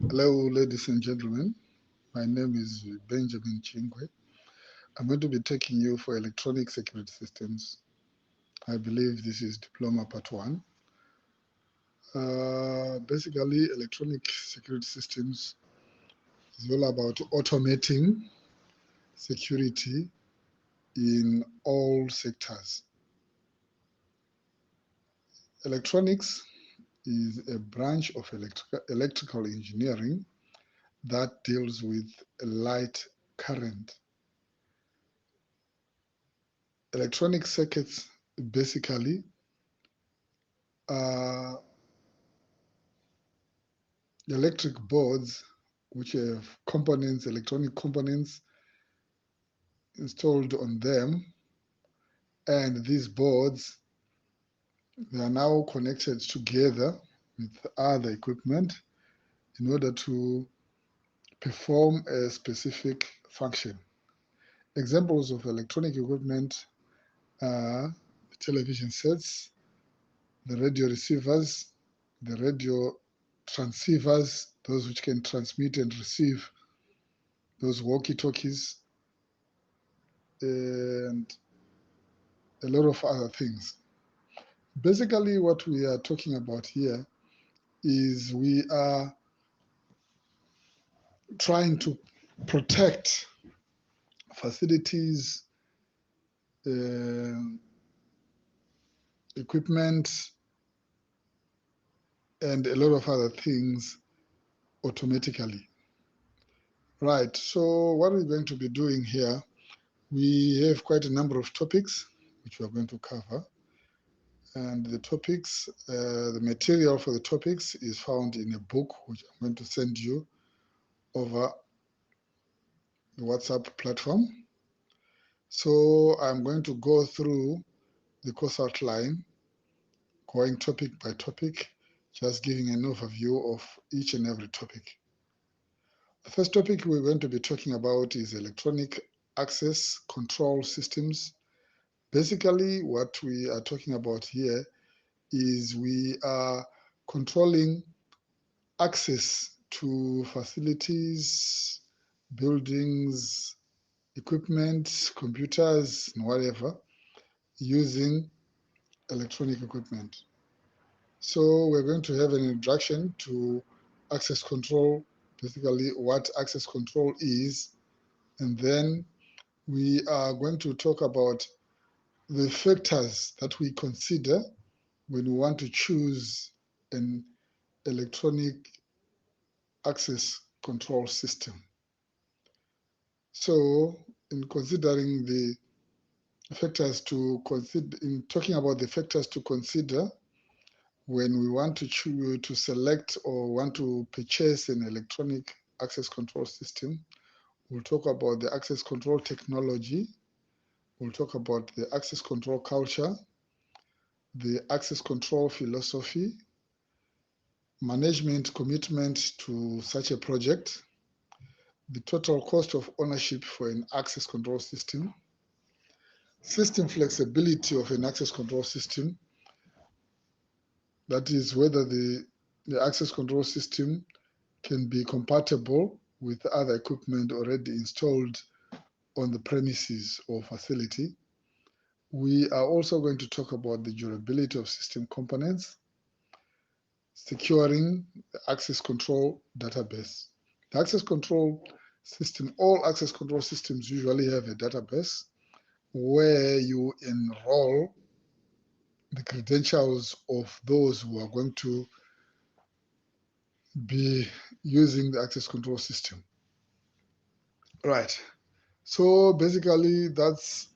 Hello, ladies and gentlemen. My name is Benjamin Chingwe. I'm going to be taking you for electronic security systems. I believe this is Diploma Part 1. Basically, electronic security systems is all about automating security in all sectors. Electronics is a branch of electrical engineering that deals with light current. Electronic circuits basically are electric boards which have components, electronic components installed on them, and these boards, they are now connected together with other equipment in order to perform a specific function. Examples of electronic equipment are the television sets, the radio receivers, the radio transceivers, those which can transmit and receive, those walkie-talkies, and a lot of other things. Basically, what we are talking about here is we are trying to protect facilities, uh, equipment, and a lot of other things automatically. Right, so what we're going to be doing here, we have quite a number of topics which we are going to cover. And the topics, the material for the topics is found in a book which I'm going to send you over the WhatsApp platform. So I'm going to go through the course outline, going topic by topic, just giving an overview of each and every topic. The first topic we're going to be talking about is electronic access control systems. Basically, what we are talking about here is we are controlling access to facilities, buildings, equipment, computers, and whatever, using electronic equipment. So we're going to have an introduction to access control, basically what access control is, and then we are going to talk about the factors that we consider when we want to choose an electronic access control system. So in considering the factors to consider, in talking about the factors to consider when we want to choose, to select or want to purchase an electronic access control system, we'll talk about the access control technology, we'll talk about the access control culture, the access control philosophy, management commitment to such a project, the total cost of ownership for an access control system flexibility of an access control system, that is whether the access control system can be compatible with other equipment already installed on the premises or facility. We are also going to talk about the durability of system components, securing the access control database. The access control system, all access control systems usually have a database where you enroll the credentials of those who are going to be using the access control system. Right. So basically, that's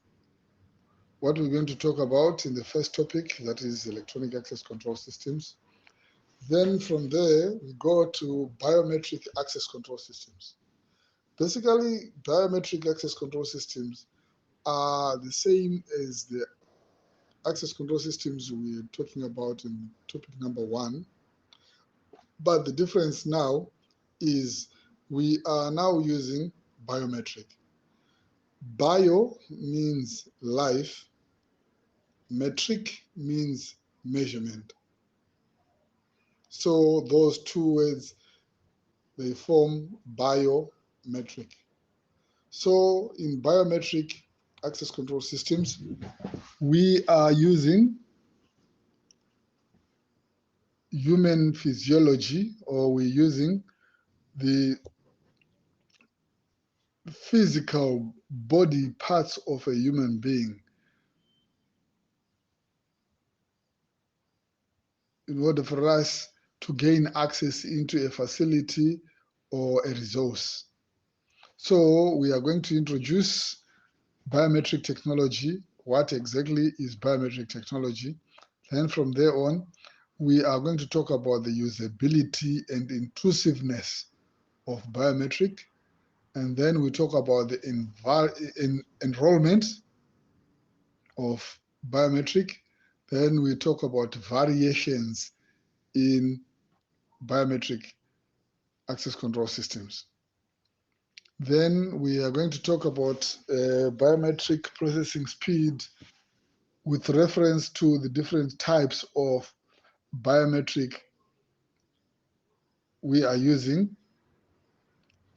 what we're going to talk about in the first topic, that is electronic access control systems. Then from there, we go to biometric access control systems. Basically, biometric access control systems are the same as the access control systems we're talking about in topic number 1. But the difference now is we are now using biometric. Bio means life, metric means measurement. So those two words they form biometric. So in biometric access control systems, we are using human physiology, or we're using the physical body parts of a human being in order for us to gain access into a facility or a resource. So we are going to introduce biometric technology. What exactly is biometric technology? Then from there on, we are going to talk about the usability and intrusiveness of biometric. And then we talk about the enrollment of biometric. Then we talk about variations in biometric access control systems. Then we are going to talk about biometric processing speed with reference to the different types of biometric we are using.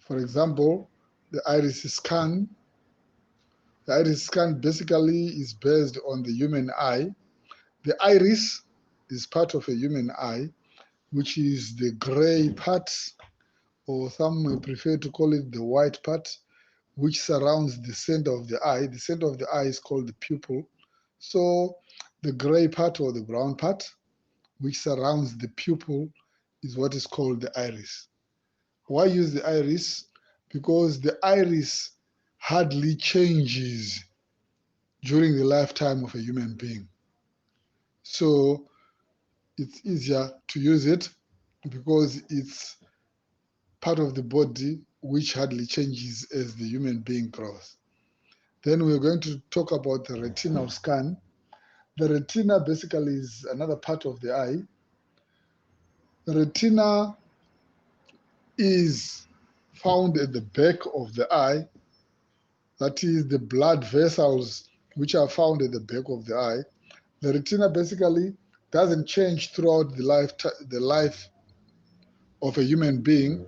For example, the iris scan. The iris scan basically is based on the human eye. The iris is part of a human eye, which is the gray part, or some may prefer to call it the white part, which surrounds the center of the eye. The center of the eye is called the pupil. So the gray part or the brown part, which surrounds the pupil, is what is called the iris. Why use the iris? Because the iris hardly changes during the lifetime of a human being. So it's easier to use it because it's part of the body which hardly changes as the human being grows. Then we're going to talk about the retinal scan. The retina basically is another part of the eye. The retina is found at the back of the eye. That is the blood vessels which are found at the back of the eye. The retina basically doesn't change throughout the life of a human being,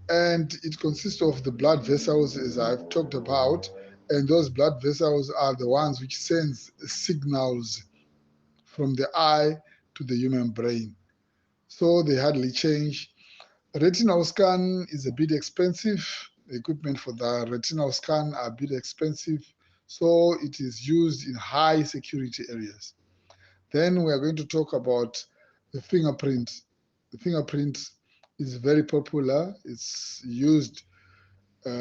and it consists of the blood vessels, as I've talked about, and those blood vessels are the ones which sends signals from the eye to the human brain. So they hardly change. Retinal scan is a bit expensive. The equipment for the retinal scan are a bit expensive, so it is used in high security areas. Then we are going to talk about the fingerprint. The fingerprint is very popular. It's used by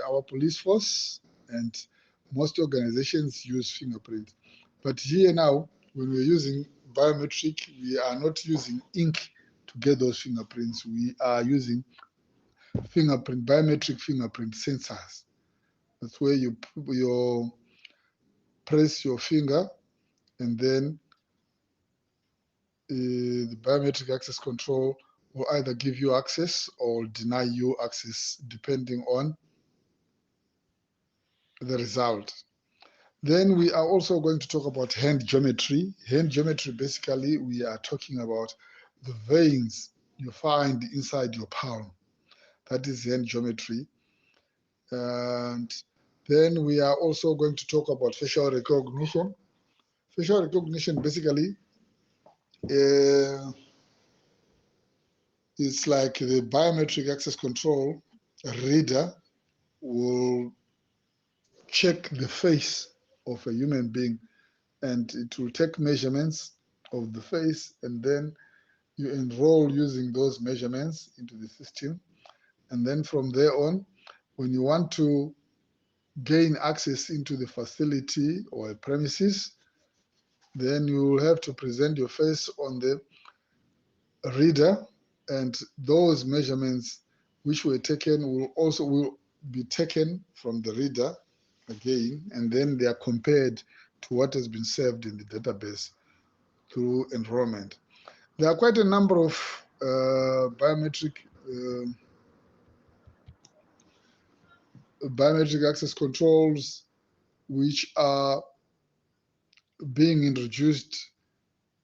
our police force, and most organizations use fingerprint. But here now, when we're using biometric, we are not using ink to get those fingerprints. We are using biometric fingerprint sensors. That's where you press your finger, and then the biometric access control will either give you access or deny you access depending on the result. Then we are also going to talk about hand geometry. Hand geometry, basically, we are talking about the veins you find inside your palm. That is hand geometry. And then we are also going to talk about facial recognition. Facial recognition, basically, it's like the biometric access control reader will check the face of a human being, and it will take measurements of the face, and then you enroll using those measurements into the system. And then from there on, when you want to gain access into the facility or a premises, then you will have to present your face on the reader, and those measurements which were taken will be taken from the reader again, and then they are compared to what has been saved in the database through enrollment. There are quite a number of biometric access controls which are being introduced,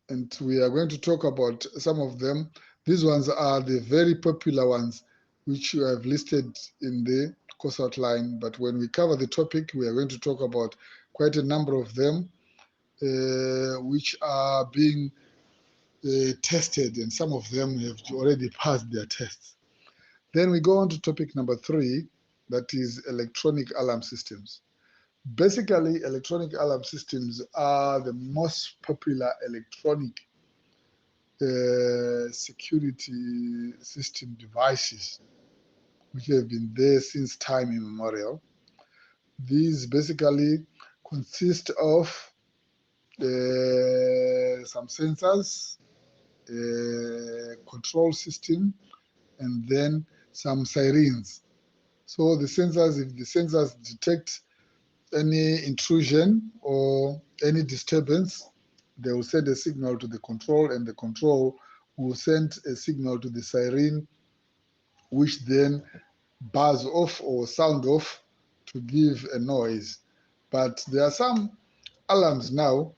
and we are going to talk about some of them. These ones are the very popular ones which you have listed in the course outline, but when we cover the topic, we are going to talk about quite a number of them which are being tested, and some of them have already passed their tests. Then we go on to topic number 3, that is electronic alarm systems. Basically, electronic alarm systems are the most popular electronic security system devices which have been there since time immemorial. These basically consist of some sensors, control system, and then some sirens. So the sensors, if the sensors detect any intrusion or any disturbance, they will send a signal to the control, and the control will send a signal to the siren, which then buzz off or sound off to give a noise. But there are some alarms now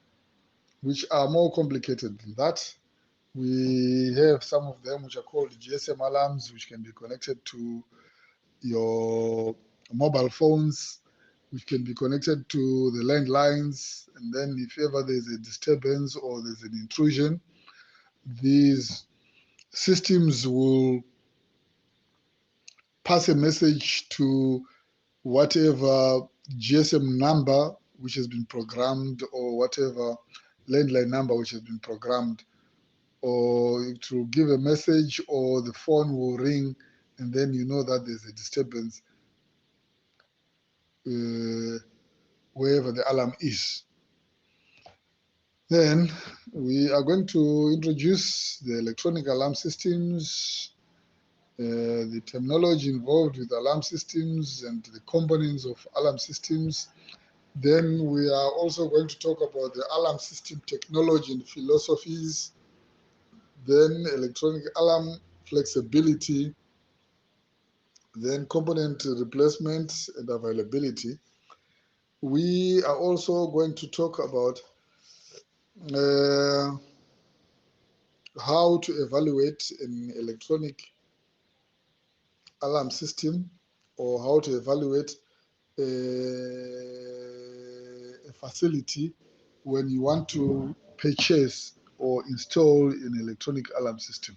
which are more complicated than that. We have some of them which are called GSM alarms, which can be connected to your mobile phones, which can be connected to the landlines. And then if ever there's a disturbance or there's an intrusion, these systems will pass a message to whatever GSM number which has been programmed, or whatever landline number which has been programmed, or it will give a message, or the phone will ring, and then you know that there's a disturbance wherever the alarm is. Then we are going to introduce the electronic alarm systems, the terminology involved with alarm systems, and the components of alarm systems. Then we are also going to talk about the alarm system technology and philosophies. Then electronic alarm flexibility. Then component replacement and availability. We are also going to talk about uh, how to evaluate an electronic alarm system, or how to evaluate a facility when you want to purchase or install an electronic alarm system,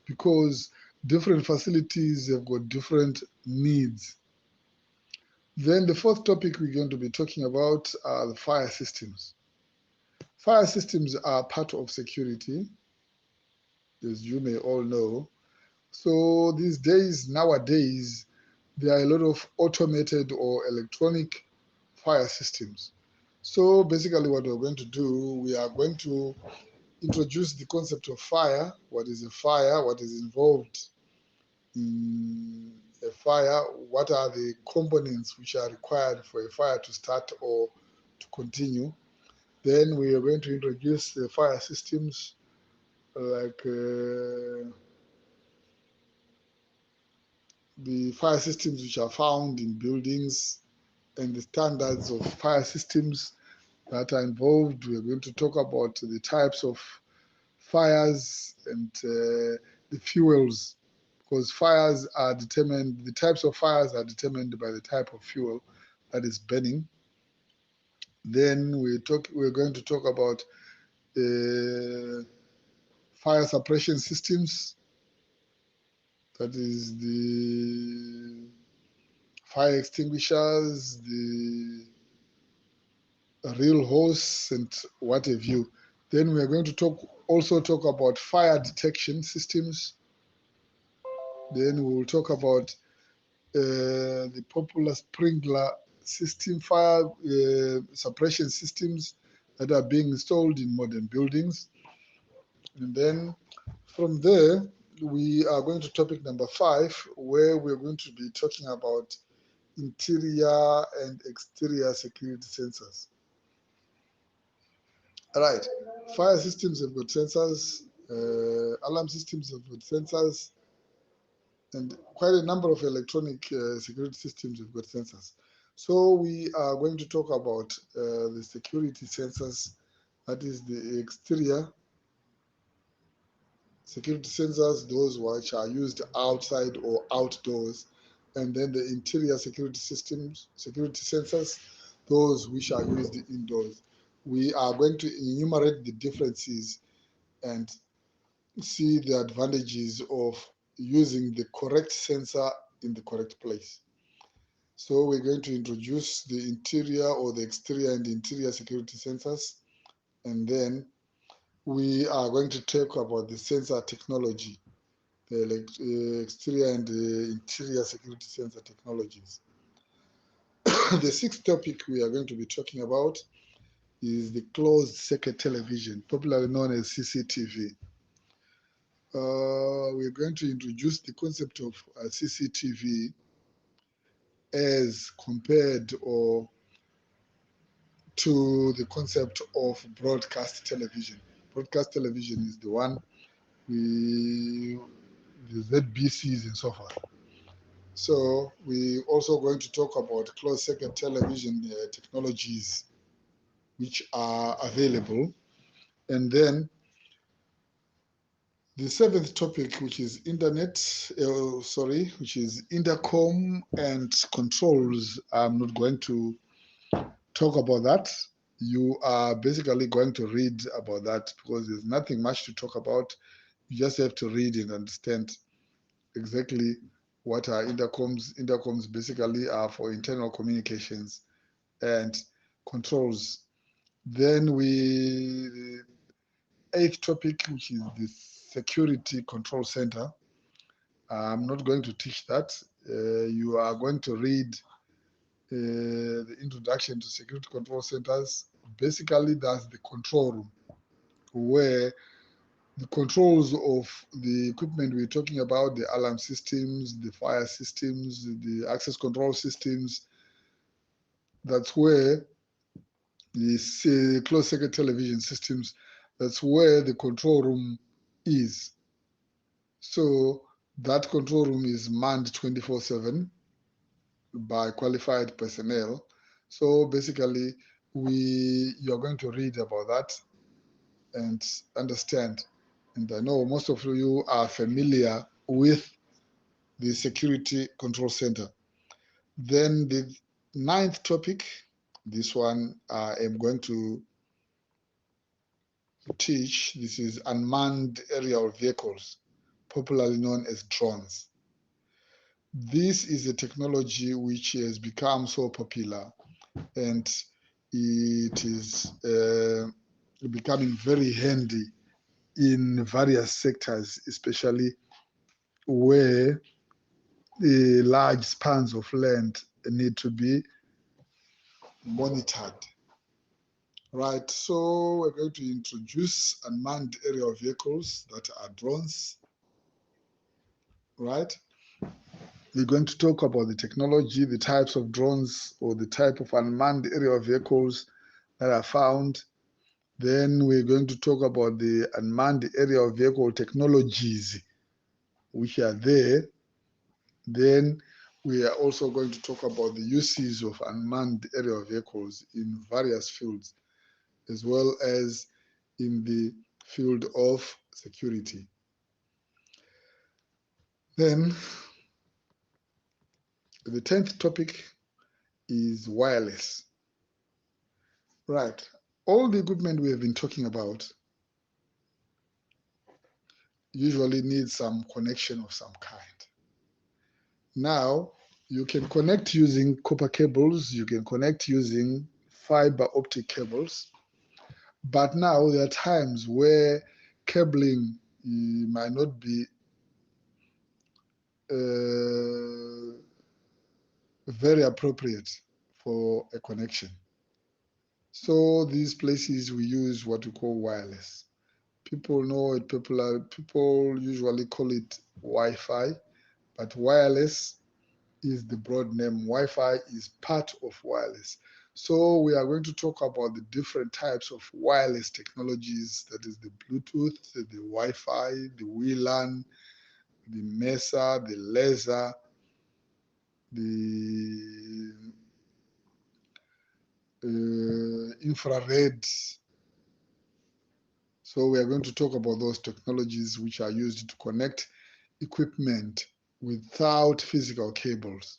because different facilities have got different needs. Then the fourth topic we're going to be talking about are the fire systems. Fire systems are part of security, as you may all know. So these days, nowadays, there are a lot of automated or electronic fire systems. So basically what we're going to do, we are going to introduce the concept of fire. What is a fire? What is involved in a fire? What are the components which are required for a fire to start or to continue? Then we are going to introduce the fire systems, like the fire systems which are found in buildings, and the standards of fire systems that are involved. We are going to talk about the types of fires and the fuels, because fires are determined, the types of fires are determined by the type of fuel that is burning. Then we're going to talk about fire suppression systems, that is the fire extinguishers, the real hose, and what have you. Then we are going to also talk about fire detection systems. Then we will talk about the popular sprinkler system, fire suppression systems that are being installed in modern buildings. And then from there, we are going to topic number 5, where we're going to be talking about interior and exterior security sensors. All right, fire systems have got sensors, alarm systems have got sensors, and quite a number of electronic security systems have got sensors. So we are going to talk about the security sensors, that is the exterior Security sensors, those which are used outside or outdoors, and then the interior security systems, security sensors, those which are used indoors. We are going to enumerate the differences and see the advantages of using the correct sensor in the correct place. So we're going to introduce the interior or the exterior and the interior security sensors, and then we are going to talk about the sensor technology, the exterior and the interior security sensor technologies. The sixth topic we are going to be talking about is the closed circuit television, popularly known as CCTV. We're going to introduce the concept of CCTV as compared or to the concept of broadcast television. Broadcast television is the one the ZBCs and so forth. So we're also going to talk about closed circuit television technologies which are available. And then the seventh topic, which is which is intercom and controls. I'm not going to talk about that. You are basically going to read about that because there's nothing much to talk about. You just have to read and understand exactly what are intercoms. Intercoms basically are for internal communications, and controls. Then the eighth topic, which is the security control center. I'm not going to teach that. You are going to read the introduction to security control centers. Basically, that's the control room where the controls of the equipment we're talking about, the alarm systems, the fire systems, the access control systems, that's where the closed circuit television systems, that's where the control room is. So that control room is manned 24/7 by qualified personnel. So basically, you're going to read about that and understand. And I know most of you are familiar with the Security Control Center. Then the ninth topic, this one I am going to teach. This is unmanned aerial vehicles, popularly known as drones. This is a technology which has become so popular, and it is becoming very handy in various sectors, especially where the large spans of land need to be monitored. Right, so we're going to introduce unmanned aerial vehicles that are drones, right? We're going to talk about the technology, the types of drones or the type of unmanned aerial vehicles that are found. Then we're going to talk about the unmanned aerial vehicle technologies which are there. Then we are also going to talk about the uses of unmanned aerial vehicles in various fields, as well as in the field of security. Then the 10th topic is wireless. Right. All the equipment we have been talking about usually needs some connection of some kind. Now, you can connect using copper cables, you can connect using fiber optic cables, but now there are times where cabling might not be very appropriate for a connection. So these places we use what we call wireless. People know it, people usually call it Wi-Fi, but wireless is the broad name. Wi-Fi is part of wireless. So we are going to talk about the different types of wireless technologies, that is the Bluetooth, the Wi-Fi, the WLAN, the MESA, the laser, the infrared So we are going to talk about those technologies which are used to connect equipment without physical cables.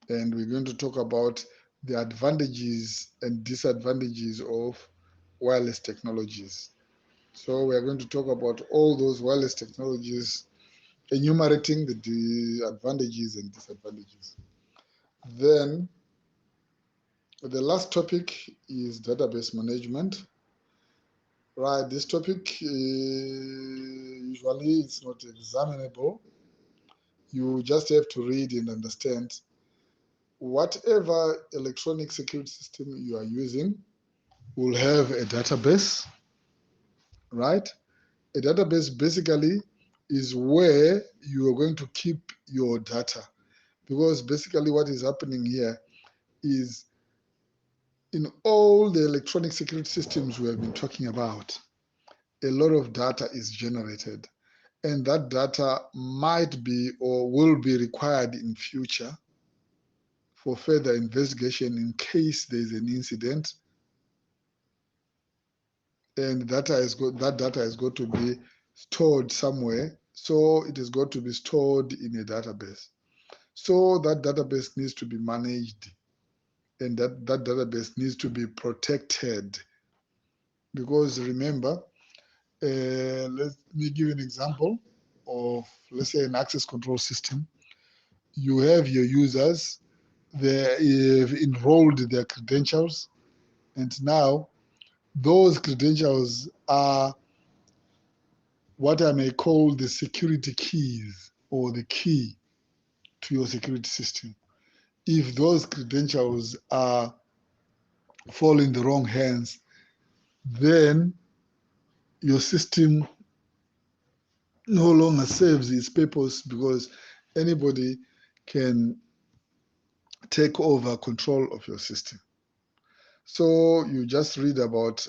And we're going to talk about the advantages and disadvantages of wireless technologies. So we are going to talk about all those wireless technologies, enumerating the advantages and disadvantages. Then the last topic is database management. Right, this topic usually it's not examinable. You just have to read and understand whatever electronic security system you are using will have a database, right? A database basically is where you are going to keep your data, because basically what is happening here is in all the electronic security systems we have been talking about, a lot of data is generated, and that data might be or will be required in future for further investigation in case there is an incident, and that data has got to be stored somewhere. So it has got to be stored in a database. So that database needs to be managed, and that database needs to be protected. Because remember, let me give you an example of, let's say, an access control system. You have your users, they have enrolled their credentials, and now those credentials are what I may call the security keys or the key to your security system. If those credentials are fall in the wrong hands, then your system no longer serves its purpose, because anybody can take over control of your system. So you just read about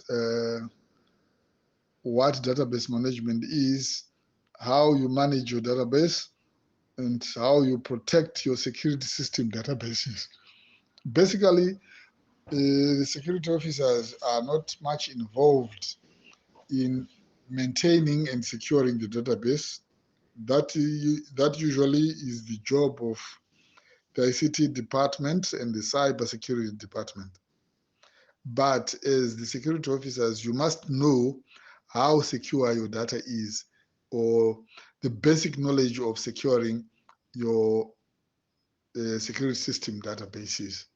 what database management is, how you manage your database, and how you protect your security system databases. Basically, the security officers are not much involved in maintaining and securing the database. That usually is the job of the ICT department and the cybersecurity department. But as the security officers, you must know how secure your data is, or the basic knowledge of securing your security system databases,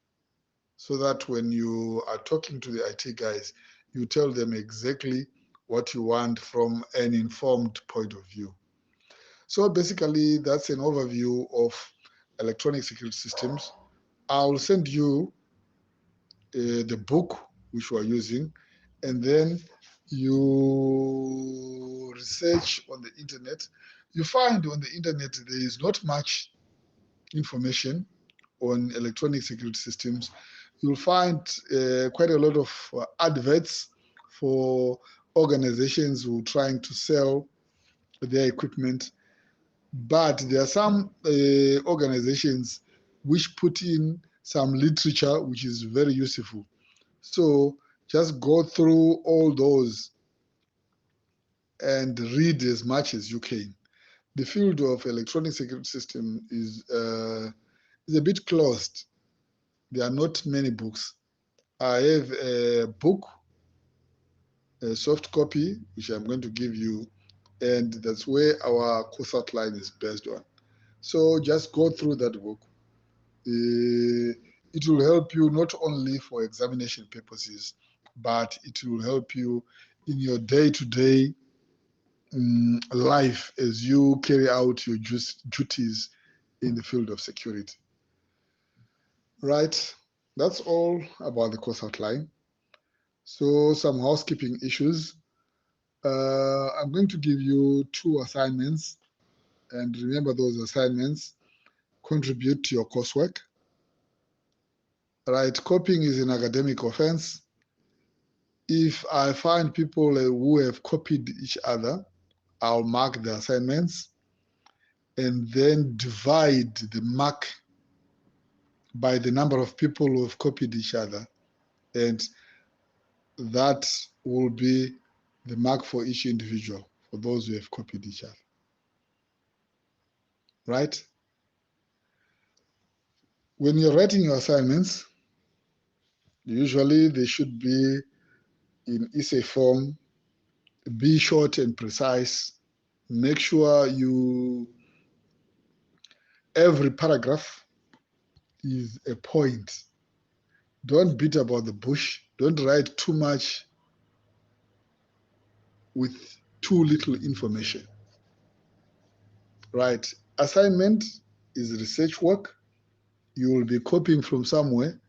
so that when you are talking to the IT guys, you tell them exactly what you want from an informed point of view. So basically, that's an overview of electronic security systems. I'll send you the book which we are using, and then you research on the internet. You find on the internet there is not much information on electronic security systems. You'll find quite a lot of adverts for organizations who are trying to sell their equipment. But there are some organizations which put in some literature which is very useful. So just go through all those and read as much as you can. The field of electronic security system is a bit closed. There are not many books. I have a book, a soft copy, which I'm going to give you, and that's where our course outline is based on. So just go through that book. It will help you not only for examination purposes, but it will help you in your day-to-day life as you carry out your duties in the field of security. Right, that's all about the course outline. So some housekeeping issues. I'm going to give you 2 assignments, and remember those assignments contribute to your coursework. Right, copying is an academic offense. If I find people who have copied each other, I'll mark the assignments and then divide the mark by the number of people who have copied each other. And that will be the mark for each individual, for those who have copied each other. Right? When you're writing your assignments, usually they should be in essay form. Be short and precise. Make sure every paragraph is a point. Don't beat about the bush. Don't write too much with too little information. Right? Assignment is research work. You will be copying from somewhere,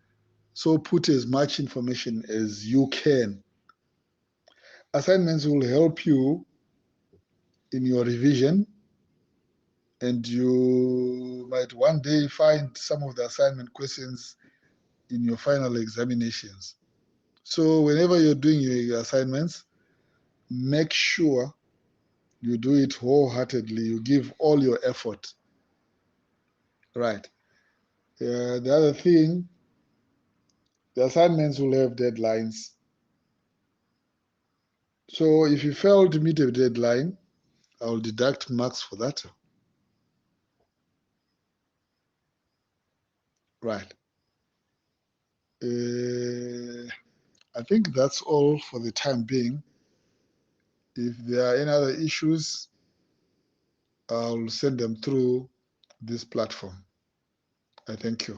so put as much information as you can. Assignments will help you in your revision, and you might one day find some of the assignment questions in your final examinations. So whenever you're doing your assignments, make sure you do it wholeheartedly. You give all your effort. Right. The other thing, the assignments will have deadlines. So if you fail to meet a deadline, I'll deduct marks for that. Right. I think that's all for the time being. If there are any other issues, I'll send them through this platform. I thank you.